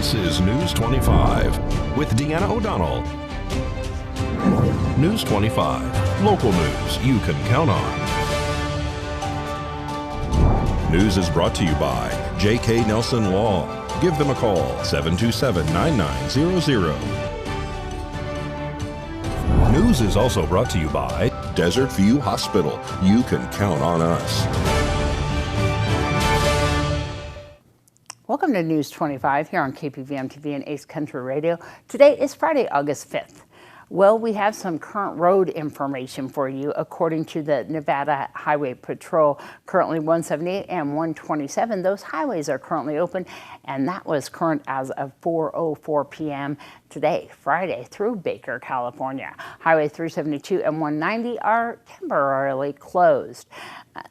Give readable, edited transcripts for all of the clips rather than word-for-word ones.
This is News 25 with Deanna O'Donnell. News 25, local news you can count on. News is brought to you by J.K. Nelson Law. Give them a call, 727-9900. News is also brought to you by Desert View Hospital. You can count on us. Welcome to News 25 here on KPVM TV and Ace Country Radio. Today is Friday, August 5th. Well, we have some current road information for you. According to the Nevada Highway Patrol, currently 178 and 127, those highways are currently open, and that was current as of 4:04 p.m. today, Friday, through Baker, California. Highway 372 and 190 are temporarily closed.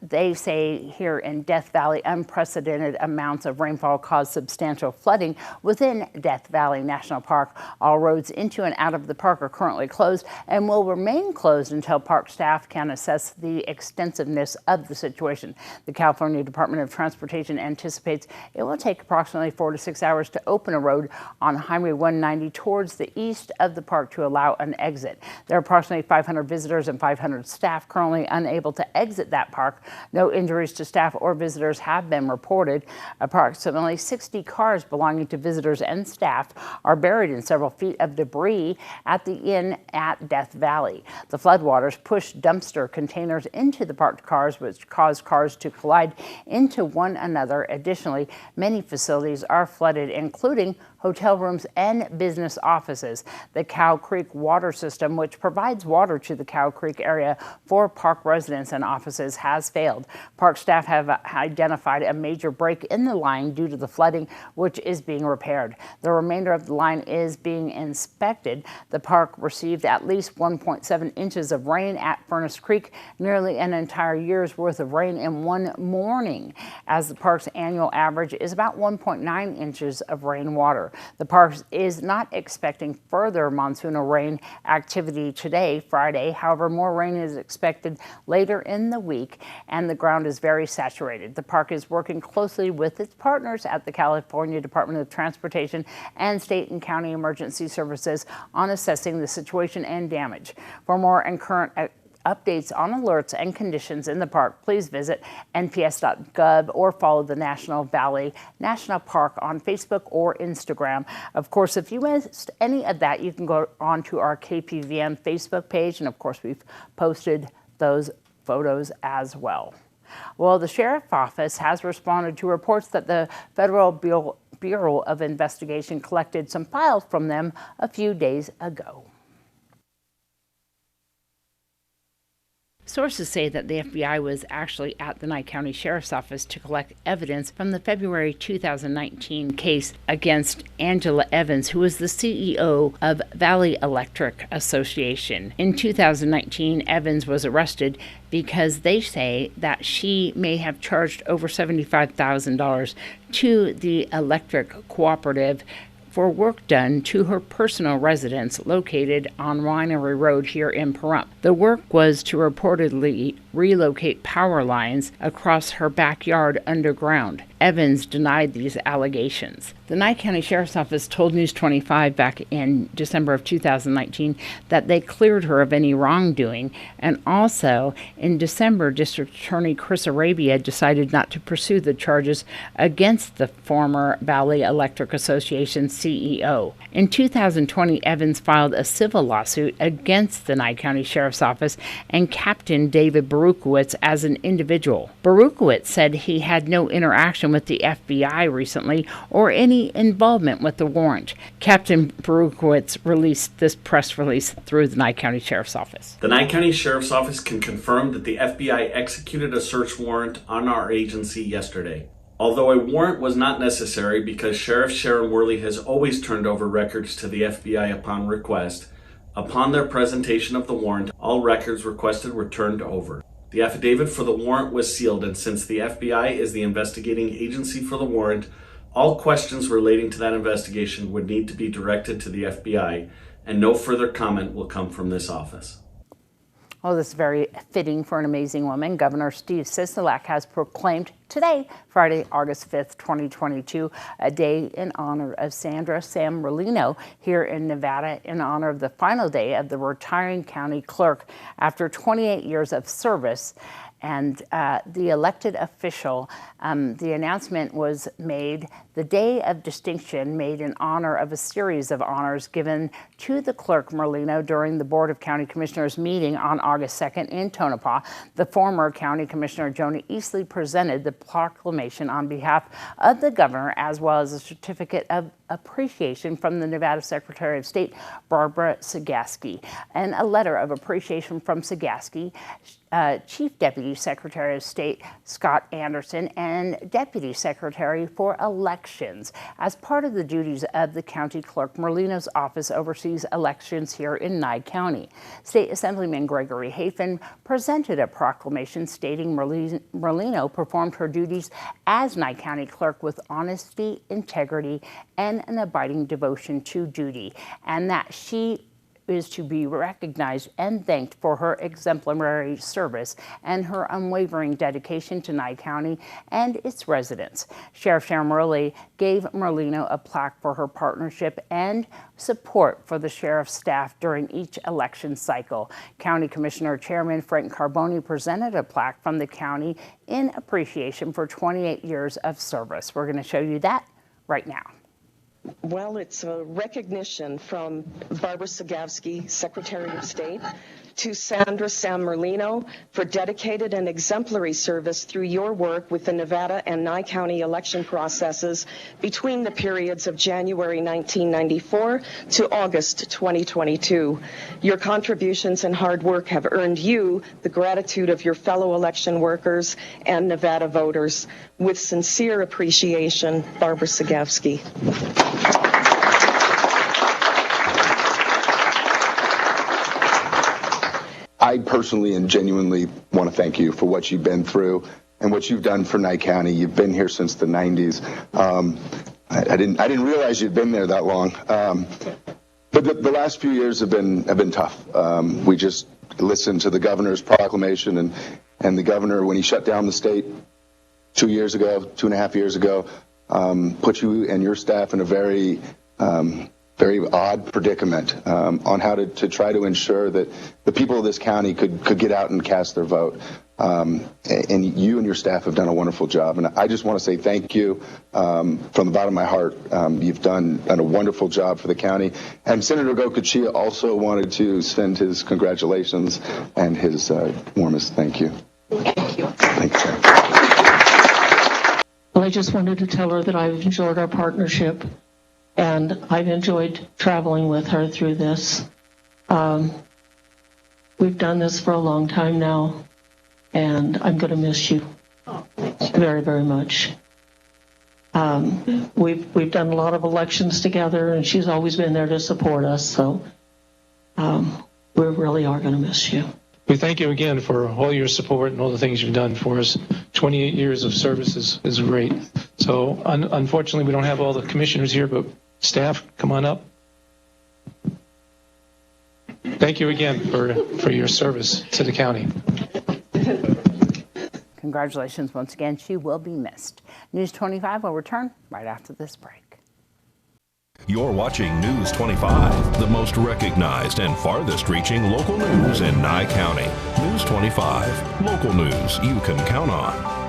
They say here in Death Valley, unprecedented amounts of rainfall caused substantial flooding within Death Valley National Park. All roads into and out of the park are currently closed and will remain closed until park staff can assess the extensiveness of the situation. The California Department of Transportation anticipates it will take approximately 4 to 6 hours to open a road on Highway 190 towards the east of the park to allow an exit. There are approximately 500 visitors and 500 staff currently unable to exit that park. No injuries to staff or visitors have been reported. Approximately 60 cars belonging to visitors and staff are buried in several feet of debris at the inn at Death Valley. The floodwaters pushed dumpster containers into the parked cars, which caused cars to collide into one another. Additionally, many facilities are flooded, including hotel rooms and business offices. The Cow Creek water system, which provides water to the Cow Creek area for park residents and offices, has failed. Park staff have identified a major break in the line due to the flooding, which is being repaired. The remainder of the line is being inspected. The park received at least 1.7 inches of rain at Furnace Creek, nearly an entire year's worth of rain in one morning, as the park's annual average is about 1.9 inches of rainwater. The park is not expecting further monsoonal rain activity today, Friday. However, more rain is expected later in the week, and the ground is very saturated. The park is working closely with its partners at the California Department of Transportation and state and county emergency services on assessing the situation and damage. For more and current updates on alerts and conditions in the park, please visit nps.gov or follow the National Valley National Park on Facebook or Instagram. Of course, if you missed any of that, you can go on to our KPVM Facebook page, and of course, we've posted those photos as well. Well, the Sheriff's Office has responded to reports that the Federal Bureau of Investigation collected some files from them a few days ago. Sources say that the FBI was actually at the Nye County Sheriff's Office to collect evidence from the February 2019 case against Angela Evans, who was the CEO of Valley Electric Association. In 2019, Evans was arrested because they say that she may have charged over $75,000 to the electric cooperative for work done to her personal residence located on Winery Road here in Pahrump. The work was to reportedly relocate power lines across her backyard underground. Evans denied these allegations. The Nye County Sheriff's Office told News 25 back in December of 2019 that they cleared her of any wrongdoing, and also in December, District Attorney Chris Arabia decided not to pursue the charges against the former Valley Electric Association CEO. In 2020, Evans filed a civil lawsuit against the Nye County Sheriff's Office and Captain David Berukowitz as an individual. Berukowitz said he had no interaction with the FBI recently or any involvement with the warrant. Captain Berukowitz released this press release through the Nye County Sheriff's Office. The Nye County Sheriff's Office can confirm that the FBI executed a search warrant on our agency yesterday. Although a warrant was not necessary because Sheriff Sharon Worley has always turned over records to the FBI upon request, upon their presentation of the warrant, all records requested were turned over. The affidavit for the warrant was sealed, and since the FBI is the investigating agency for the warrant, all questions relating to that investigation would need to be directed to the FBI, and no further comment will come from this office. Well, this is very fitting for an amazing woman. Governor Steve Sisolak has proclaimed today, Friday, August 5th, 2022, a day in honor of Sandra Sam Merlino here in Nevada, in honor of the final day of the retiring county clerk after 28 years of service. And the elected official, the announcement was made, the day of distinction made in honor of a series of honors given to the clerk Merlino during the Board of County Commissioners meeting on August 2nd in Tonopah. The former County Commissioner Joni Easley presented the proclamation on behalf of the governor, as well as a certificate of appreciation from the Nevada Secretary of State, Barbara Sagaski, and a letter of appreciation from Sagaski, Chief Deputy Secretary of State Scott Anderson, and Deputy Secretary for Elections. As part of the duties of the county clerk, Merlino's office oversees elections here in Nye County. State Assemblyman Gregory Hafen presented a proclamation stating Merlino performed her duties as Nye County clerk with honesty, integrity, and an abiding devotion to duty, and that she is to be recognized and thanked for her exemplary service and her unwavering dedication to Nye County and its residents. Sheriff Sharon Worley gave Merlino a plaque for her partnership and support for the sheriff's staff during each election cycle. County Commissioner Chairman Frank Carboni presented a plaque from the county in appreciation for 28 years of service. We're going to show you that right now. Well, it's a recognition from Barbara Sagaski, Secretary of State, to Sandra Sam Merlino for dedicated and exemplary service through your work with the Nevada and Nye County election processes between the periods of January 1994 to August 2022. Your contributions and hard work have earned you the gratitude of your fellow election workers and Nevada voters. With sincere appreciation, Barbara Sagaski. I personally and genuinely want to thank you for what you've been through and what you've done for Nye County. You've been here since the 90s. I didn't realize you'd been there that long. But the last few years have been tough. We just listened to the governor's proclamation, and the governor, when he shut down the state 2.5 years ago, put you and your staff in a very odd predicament on how to try to ensure that the people of this county could get out and cast their vote. And you and your staff have done a wonderful job. And I just want to say thank you from the bottom of my heart. You've done a wonderful job for the county. And Senator Gocochea also wanted to send his congratulations and his warmest thank you. Thank you. Thanks, Sharon. Well, I just wanted to tell her that I've enjoyed our partnership. And I've enjoyed traveling with her through this. We've done this for a long time now, and I'm going to miss you very, very much. We've done a lot of elections together, and she's always been there to support us. So we really are going to miss you. We thank you again for all your support and all the things you've done for us. 28 years of service is great. So unfortunately, we don't have all the commissioners here, but staff, come on up. Thank you again for your service to the county. Congratulations once again. She will be missed. News 25 will return right after this break. You're watching News 25, the most recognized and farthest reaching local news in Nye County. News 25, local news you can count on.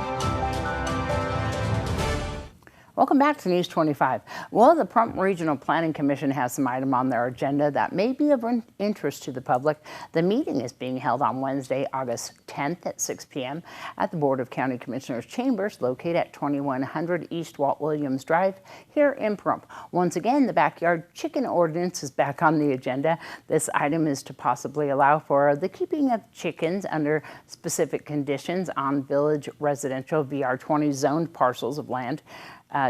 Welcome back to News 25. Well, the Pahrump Regional Planning Commission has some item on their agenda that may be of interest to the public. The meeting is being held on Wednesday, August 10th at 6 p.m. at the Board of County Commissioners Chambers, located at 2100 East Walt Williams Drive here in Pahrump. Once again, the backyard chicken ordinance is back on the agenda. This item is to possibly allow for the keeping of chickens under specific conditions on village residential VR20 zoned parcels of land.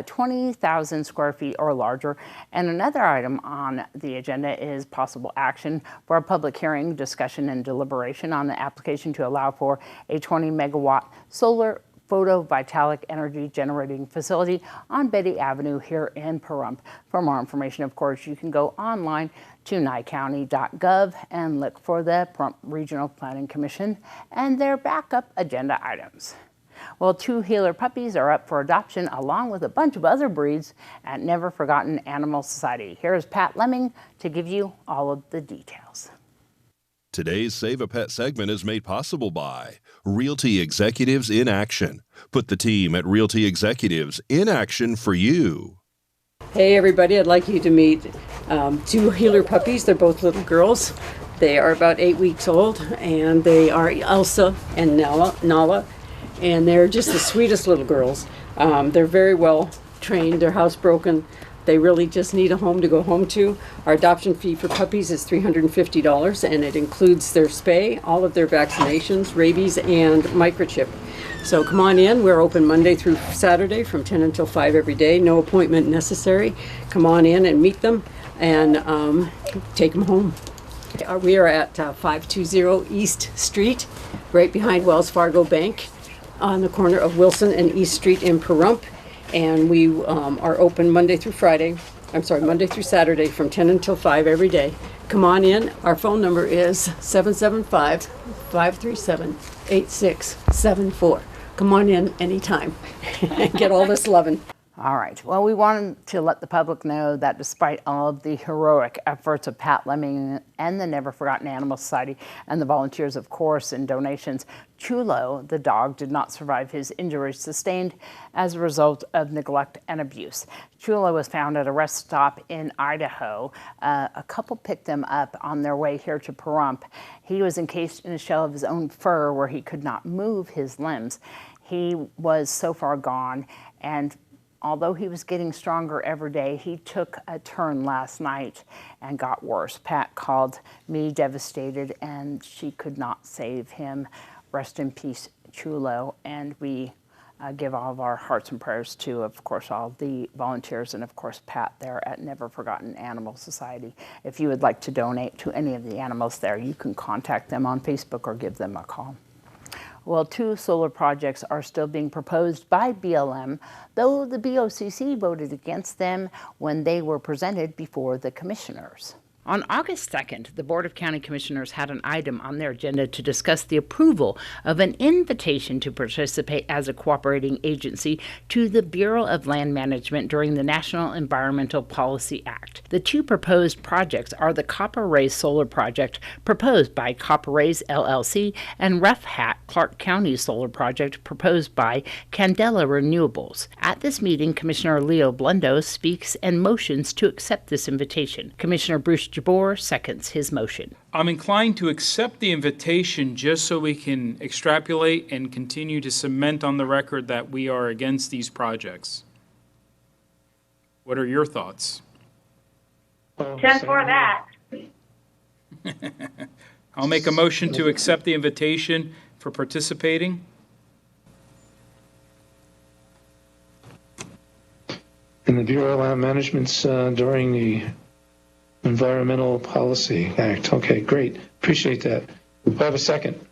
20,000 square feet or larger. And another item on the agenda is possible action for a public hearing, discussion, and deliberation on the application to allow for a 20 megawatt solar photovoltaic energy generating facility on Betty Avenue here in Pahrump. For more information, of course, you can go online to nyecounty.gov and look for the Pahrump Regional Planning Commission and their backup agenda items. Well, 2 heeler puppies are up for adoption along with a bunch of other breeds at Never Forgotten Animal Society. Here's Pat Lemming to give you all of the details. Today's Save a Pet segment is made possible by Realty Executives in Action. Put the team at Realty Executives in action for you. Hey everybody, I'd like you to meet 2 heeler puppies. They're both little girls. They are about 8 weeks old, and they are Elsa and Nala, and they're just the sweetest little girls. They're very well trained. They're housebroken. They really just need a home to go home to. Our adoption fee for puppies is $350, and it includes their spay, all of their vaccinations, rabies, and microchip. So come on in. We're open Monday through Saturday from 10 until 5 every day. No appointment necessary. Come on in and meet them and take them home. We are at 520 East Street, right behind Wells Fargo Bank, on the corner of Wilson and East Street in Pahrump. And we are open Monday through Saturday from 10 until 5 every day. Come on in. Our phone number is 775-537-8674. Come on in anytime and get all this loving. All right. Well, we wanted to let the public know that despite all of the heroic efforts of Pat Lemming and the Never Forgotten Animal Society and the volunteers, of course, and donations, Chulo, the dog, did not survive his injuries sustained as a result of neglect and abuse. Chulo was found at a rest stop in Idaho. A couple picked him up on their way here to Pahrump. He was encased in a shell of his own fur where he could not move his limbs. He was so far gone, and although he was getting stronger every day, he took a turn last night and got worse. Pat called me devastated, and she could not save him. Rest in peace, Chulo. And we give all of our hearts and prayers to, of course, all the volunteers and, of course, Pat there at Never Forgotten Animal Society. If you would like to donate to any of the animals there, you can contact them on Facebook or give them a call. Well, 2 solar projects are still being proposed by BLM, though the BOCC voted against them when they were presented before the commissioners. On August 2nd, the Board of County Commissioners had an item on their agenda to discuss the approval of an invitation to participate as a cooperating agency to the Bureau of Land Management during the National Environmental Policy Act. The 2 proposed projects are the Copper Rays Solar Project, proposed by Copper Rays LLC, and Rough Hat Clark County Solar Project, proposed by Candela Renewables. At this meeting, Commissioner Leo Blundos speaks and motions to accept this invitation. Commissioner Bruce Jabor seconds his motion. I'm inclined to accept the invitation just so we can extrapolate and continue to cement on the record that we are against these projects. What are your thoughts? 10 for that. I'll make a motion to accept the invitation for participating. In the Bureau of Land Management's during the Environmental Policy Act. Okay, great. Appreciate that. We have a second.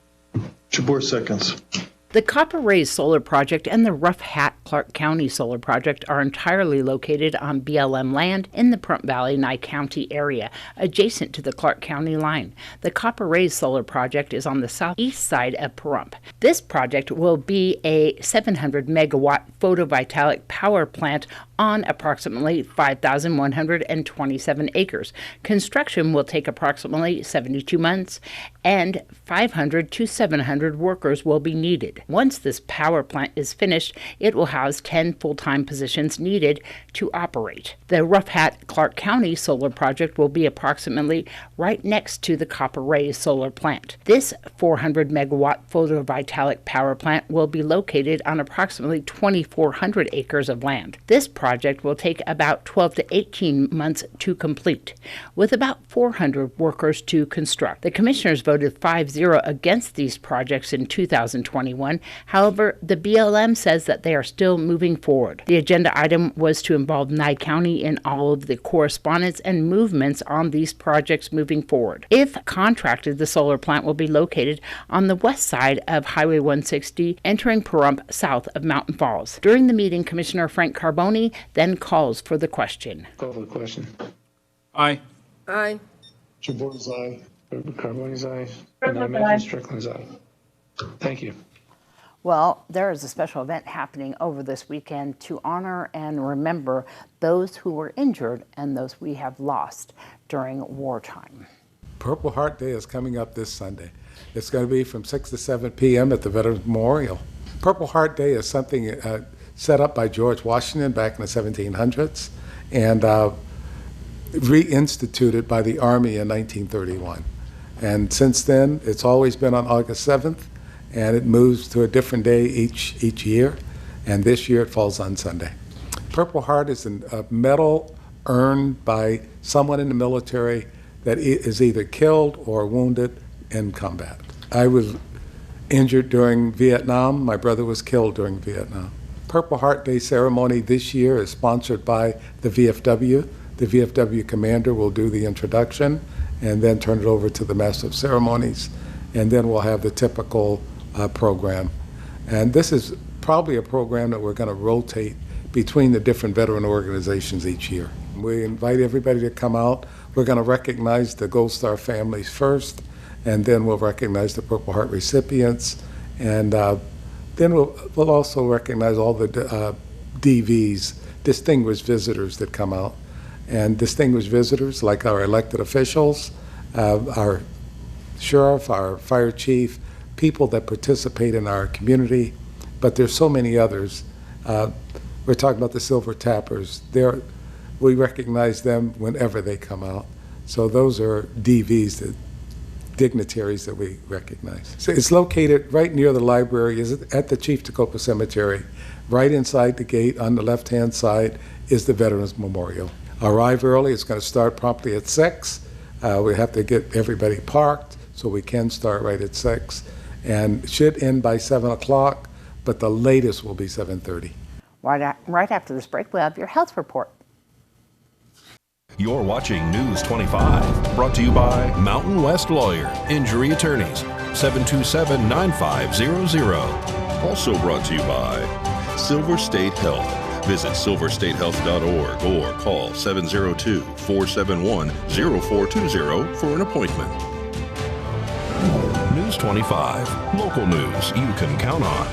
Jabor seconds. The Copper Rays Solar Project and the Rough Hat Clark County Solar Project are entirely located on BLM land in the Pahrump Valley, Nye County area, adjacent to the Clark County line. The Copper Rays Solar Project is on the southeast side of Pahrump. This project will be a 700 megawatt photovoltaic power plant on approximately 5,127 acres. Construction will take approximately 72 months, and 500 to 700 workers will be needed. Once this power plant is finished, it will house 10 full-time positions needed to operate. The Rough Hat Clark County Solar Project will be approximately right next to the Copper Rays Solar Plant. This 400 megawatt photovoltaic power plant will be located on approximately 2,400 acres of land. This project will take about 12 to 18 months to complete, with about 400 workers to construct. The commissioners voted 5-0 against these projects in 2021. 2021. However, the BLM says that they are still moving forward. The agenda item was to involve Nye County in all of the correspondence and movements on these projects moving forward. If contracted, the solar plant will be located on the west side of Highway 160, entering Pahrump south of Mountain Falls. During the meeting, Commissioner Frank Carboni then calls for the question. Call for the question. Aye. Aye. Jabor's aye. Carboni's aye. Strickland's And I imagine aye. Strickland's aye. Thank you. Well, there is a special event happening over this weekend to honor and remember those who were injured and those we have lost during wartime. Purple Heart Day is coming up this Sunday. It's going to be from 6 to 7 p.m. at the Veterans Memorial. Purple Heart Day is something set up by George Washington back in the 1700s and reinstituted by the Army in 1931. And since then, it's always been on August 7th, and it moves to a different day each year, and this year it falls on Sunday. Purple Heart is a medal earned by someone in the military that is either killed or wounded in combat. I was injured during Vietnam. My brother was killed during Vietnam. Purple Heart Day ceremony this year is sponsored by the VFW. The VFW commander will do the introduction and then turn it over to the Master of Ceremonies, and then we'll have the typical program. And this is probably a program that we're going to rotate between the different veteran organizations each year. We invite everybody to come out. We're going to recognize the Gold Star families first, and then we'll recognize the Purple Heart recipients, and then we'll also recognize all the DVs, distinguished visitors that come out. And distinguished visitors like our elected officials, our sheriff, our fire chief, people that participate in our community, but there's so many others. We're talking about the Silver Tappers. We recognize them whenever they come out. So those are DVs, the dignitaries that we recognize. So it's located right near the library, is at the Chief Tacoma Cemetery. Right inside the gate on the left-hand side is the Veterans Memorial. Arrive early. It's going to start promptly at 6. We have to get everybody parked, so we can start right at 6. And it should end by 7 o'clock, but the latest will be 7:30. Right after this break, we'll have your health report. You're watching News 25, brought to you by Mountain West Lawyer, Injury Attorneys, 727-9500. Also brought to you by Silver State Health. Visit silverstatehealth.org or call 702-471-0420 for an appointment. News 25, local news you can count on.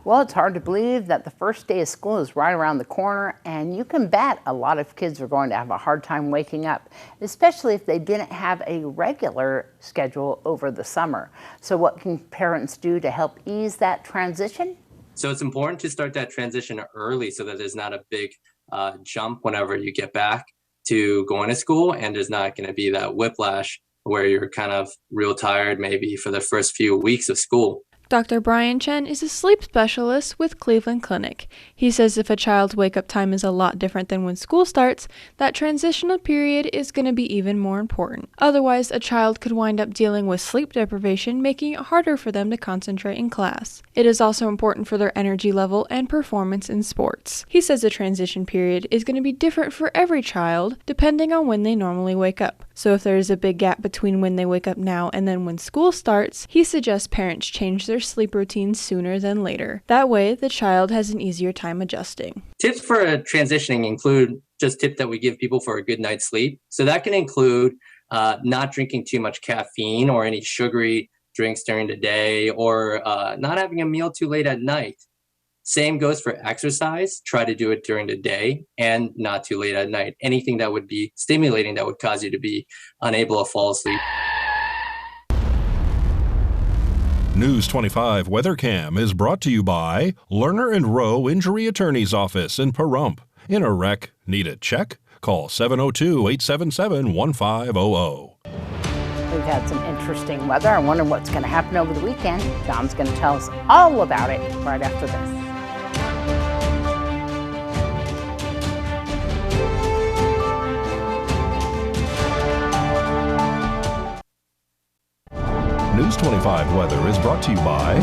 Well, it's hard to believe that the first day of school is right around the corner, and you can bet a lot of kids are going to have a hard time waking up, especially if they didn't have a regular schedule over the summer. So what can parents do to help ease that transition? So it's important to start that transition early so that there's not a big jump whenever you get back to going to school, and there's not going to be that whiplash where you're kind of real tired maybe for the first few weeks of school. Dr. Brian Chen is a sleep specialist with Cleveland Clinic. He says if a child's wake-up time is a lot different than when school starts, that transitional period is going to be even more important. Otherwise, a child could wind up dealing with sleep deprivation, making it harder for them to concentrate in class. It is also important for their energy level and performance in sports. He says the transition period is going to be different for every child, depending on when they normally wake up. So if there is a big gap between when they wake up now and then when school starts, he suggests parents change their sleep routines sooner than later. That way, the child has an easier time adjusting. Tips for transitioning include just tips that we give people for a good night's sleep. So that can include not drinking too much caffeine or any sugary drinks during the day, or not having a meal too late at night. Same goes for exercise. Try to do it during the day and not too late at night. Anything that would be stimulating that would cause you to be unable to fall asleep. News 25 Weather Cam is brought to you by Lerner and Rowe Injury Attorney's Office in Pahrump. In a wreck, need a check? Call 702-877-1500. We've had some interesting weather. I wonder what's going to happen over the weekend. John's going to tell us all about it right after this. News News 25 weather is brought to you by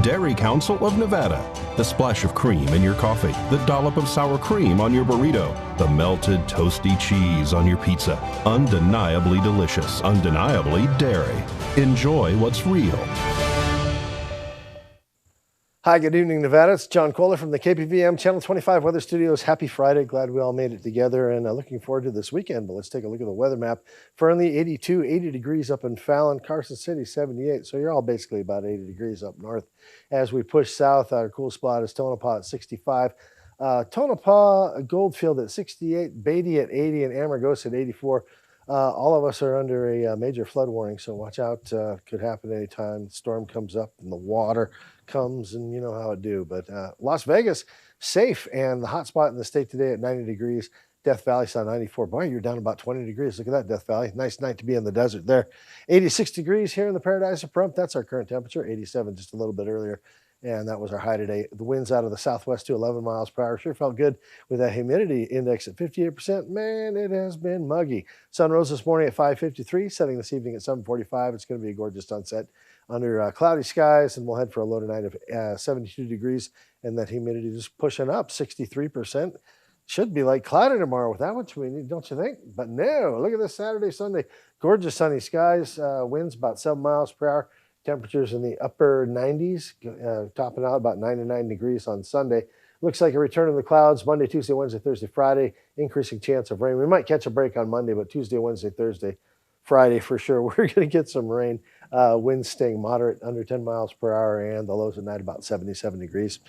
Dairy Council of Nevada. The splash of cream in your coffee, the dollop of sour cream on your burrito, the melted toasty cheese on your pizza. Undeniably delicious, undeniably dairy. Enjoy what's real. Hi, good evening, Nevada. It's John Kohler from the KPVM Channel 25 Weather Studios. Happy Friday. Glad we all made it together and looking forward to this weekend. But let's take a look at the weather map. Fernley, 82, 80 degrees up in Fallon. Carson City, 78. So you're all basically about 80 degrees up north. As we push south, our cool spot is Tonopah at 65. Tonopah, Goldfield at 68, Beatty at 80, and Amargosa at 84. All of us are under a major flood warning, so watch out. Could happen anytime. The storm comes up and the water comes, and you know how it do. But Las Vegas, safe, and the hot spot in the state today at 90 degrees. Death Valley saw 94. Boy, you're down about 20 degrees. Look at that, Death Valley. Nice night to be in the desert there. 86 degrees here in the Paradise of Pahrump. That's our current temperature. 87 just a little bit earlier. And that was our high today. The winds out of the southwest to 11 miles per hour. Sure felt good with that humidity index at 58%. Man, it has been muggy. Sun rose this morning at 5:53, setting this evening at 7:45. It's going to be a gorgeous sunset under cloudy skies, and we'll head for a low tonight of 72 degrees. And that humidity just pushing up 63%. Should be like cloudy tomorrow with that much wind, don't you think? But no, look at this Saturday, Sunday. Gorgeous sunny skies, winds about 7 miles per hour. Temperatures in the upper 90s, topping out about 99 degrees on Sunday. Looks like a return of the clouds Monday, Tuesday, Wednesday, Thursday, Friday. Increasing chance of rain. We might catch a break on Monday, but Tuesday, Wednesday, Thursday, Friday for sure, we're going to get some rain. Winds staying moderate, under 10 miles per hour, and the lows at night about 77 degrees.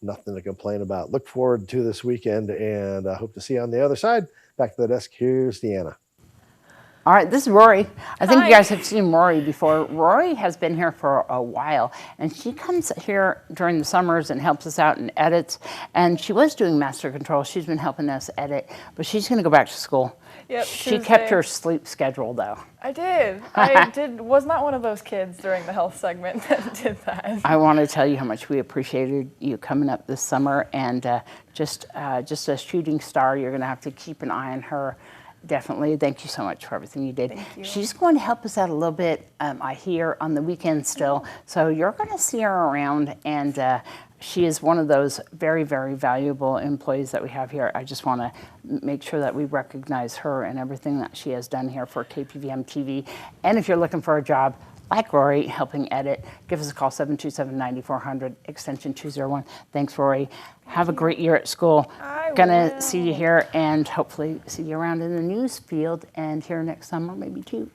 Nothing to complain about. Look forward to this weekend, and I hope to see you on the other side. Back to the desk. Here's Deanna. All right, this is Rory. I think Hi. you guys have seen Rory before. Rory has been here for a while, and she comes here during the summers and helps us out and edits. And she was doing master control. She's been helping us edit, but she's going to go back to school. Yep, She kept her sleep schedule, though. I did. Was not one of those kids during the health segment that did that. I want to tell you how much we appreciated you coming up this summer, and just a shooting star. You're going to have to keep an eye on her. Definitely. Thank you so much for everything you did. Thank you. She's going to help us out a little bit, I hear, on the weekends still. So you're going to see her around, and she is one of those very, very valuable employees that we have here. I just want to make sure that we recognize her and everything that she has done here for KPVM TV. And if you're looking for a job, like Rory, helping edit, give us a call, 727-9400, extension 201. Thanks, Rory. Have a great year at school. Gonna see you here and hopefully see you around in the news field and here next summer, maybe too.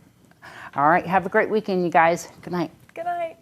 All right, have a great weekend, you guys. Good night. Good night.